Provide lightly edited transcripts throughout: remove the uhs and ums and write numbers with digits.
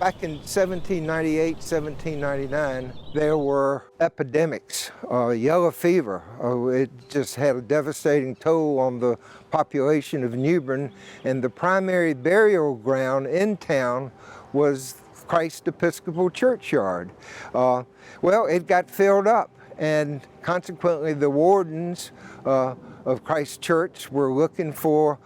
Back in 1798, 1799, there were epidemics. Yellow fever, it just had a devastating toll on the population of New Bern, and the primary burial ground in town was Christ Episcopal Churchyard. Well, it got filled up, and consequently the wardens of Christ Church were looking for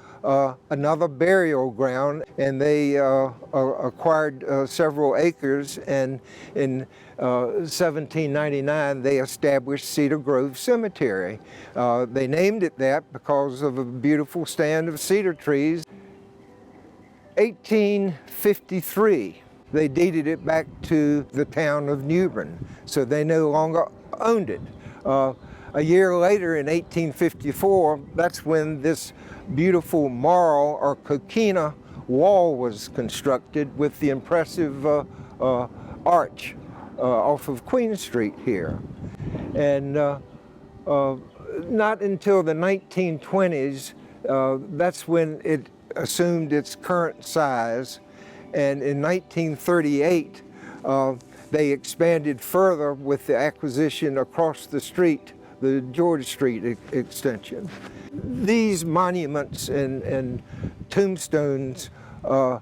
another burial ground, and they acquired several acres, and in 1799 they established Cedar Grove Cemetery. They named it that because of a beautiful stand of cedar trees. 1853, they deeded it back to the town of New Bern, so they no longer owned it. A year later, in 1854, that's when this beautiful marl or coquina wall was constructed with the impressive arch off of Queen Street here. And not until the 1920s, that's when it assumed its current size. And in 1938, they expanded further with the acquisition across the street, the George Street extension. These monuments and tombstones are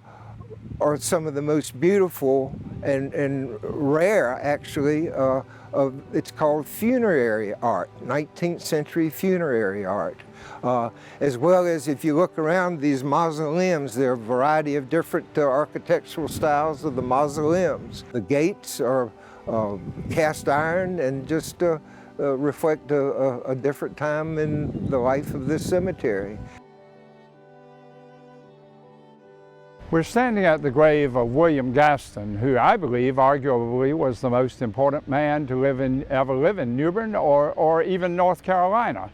some of the most beautiful and rare, actually. It's called funerary art, 19th century funerary art. As well as, if you look around these mausoleums, there are a variety of different architectural styles of the mausoleums. The gates are cast iron and just reflect a different time in the life of this cemetery. We're standing at the grave of William Gaston, who I believe arguably was the most important man to ever live in New Bern or even North Carolina.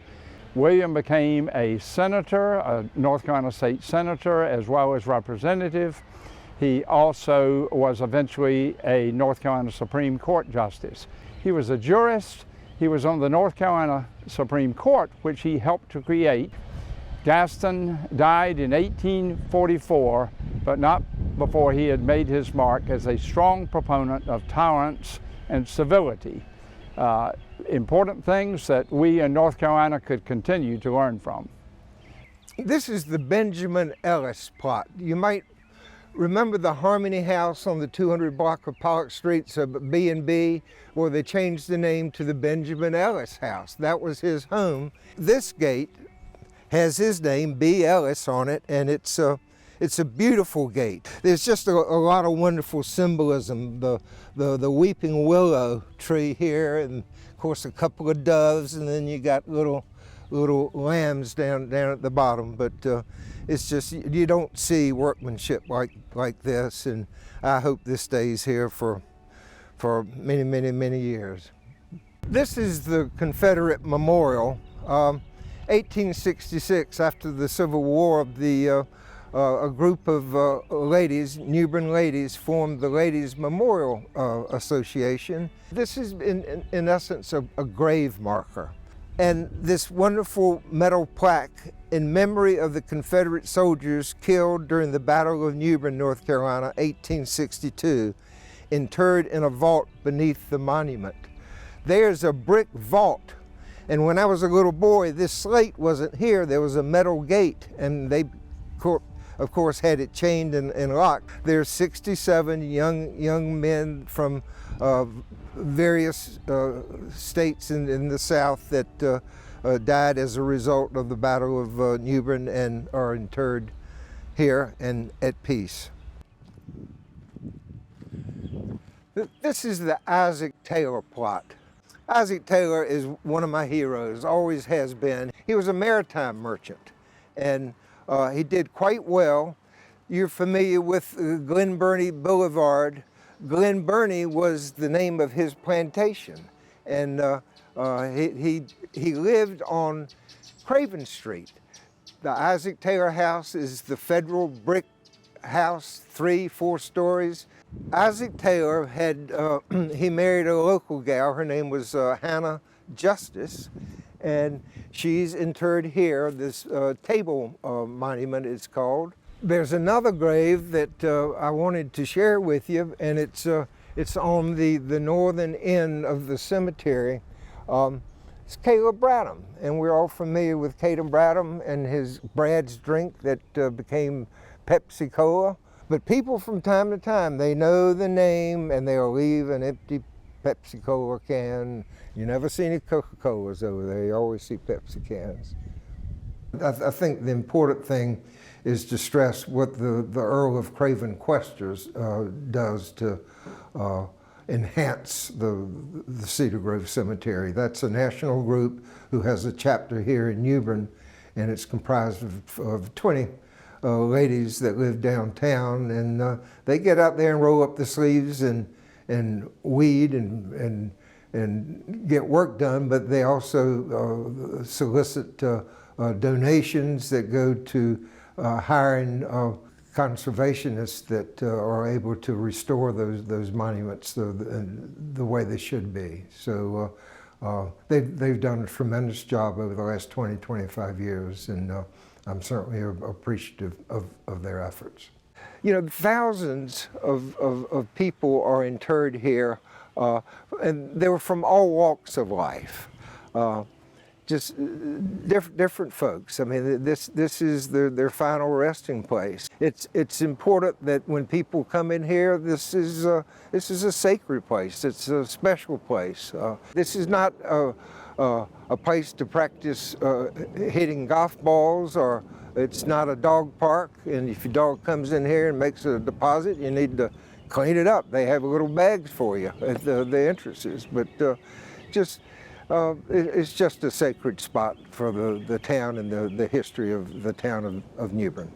William became a senator, a North Carolina state senator, as well as representative. He also was eventually a North Carolina Supreme Court justice. He was a jurist. He was on the North Carolina Supreme Court, which he helped to create. Gaston died in 1844, but not before he had made his mark as a strong proponent of tolerance and civility. Important things that we in North Carolina could continue to learn from. This is the Benjamin Ellis plot. You might remember the Harmony House on the 200 block of Pollock Street, B&B, where they changed the name to the Benjamin Ellis House. That was his home. This gate has his name, B. Ellis, on it, and it's a beautiful gate. There's just a lot of wonderful symbolism. The weeping willow tree here, and of course a couple of doves, and then you got little lambs down at the bottom. But it's just, you don't see workmanship like this, and I hope this stays here for many, many, many years. This is the Confederate Memorial. 1866, after the Civil War, a group of ladies, New Bern ladies, formed the Ladies Memorial Association. This is in essence a grave marker. And this wonderful metal plaque in memory of the Confederate soldiers killed during the Battle of New Bern, North Carolina, 1862, interred in a vault beneath the monument. There's a brick vault. And when I was a little boy, this slate wasn't here. There was a metal gate, and they, of course, had it chained and locked. There's 67 young men from various states in the South that died as a result of the Battle of New Bern and are interred here and at peace. This is the Isaac Taylor plot. Isaac Taylor is one of my heroes, always has been. He was a maritime merchant, and he did quite well. You're familiar with Glen Burnie Boulevard. Glen Burnie was the name of his plantation, and he lived on Craven Street. The Isaac Taylor House is the federal brick house, 3-4 stories. Isaac Taylor had, he married a local gal. Her name was Hannah Justice, and she's interred here. This table monument is called. There's another grave that I wanted to share with you, and it's on the northern end of the cemetery. It's Caleb Bradham, and we're all familiar with Caleb Bradham and his Brad's drink that became Pepsi Cola. But people from time to time, they know the name and they'll leave an empty Pepsi Cola can. You never see any Coca-Colas over there, you always see Pepsi cans. I think the important thing is to stress what the Earl of Craven Questers does to enhance the Cedar Grove Cemetery. That's a national group who has a chapter here in New Bern, and it's comprised of 20 ladies that live downtown, and they get out there and roll up the sleeves and weed and get work done, but they also solicit donations that go to hiring conservationists that are able to restore those monuments the way they should be. So they've done a tremendous job over the last 20, 25 years, and I'm certainly appreciative of their efforts. You know, thousands of people are interred here, and they were from all walks of life. Just different folks. I mean, this is their final resting place. It's important that when people come in here, this is a sacred place. It's a special place. This is not a place to practice hitting golf balls, or it's not a dog park. And if your dog comes in here and makes a deposit, you need to clean it up. They have little bags for you at the entrances, but it's just a sacred spot for the town and the history of the town of New Bern.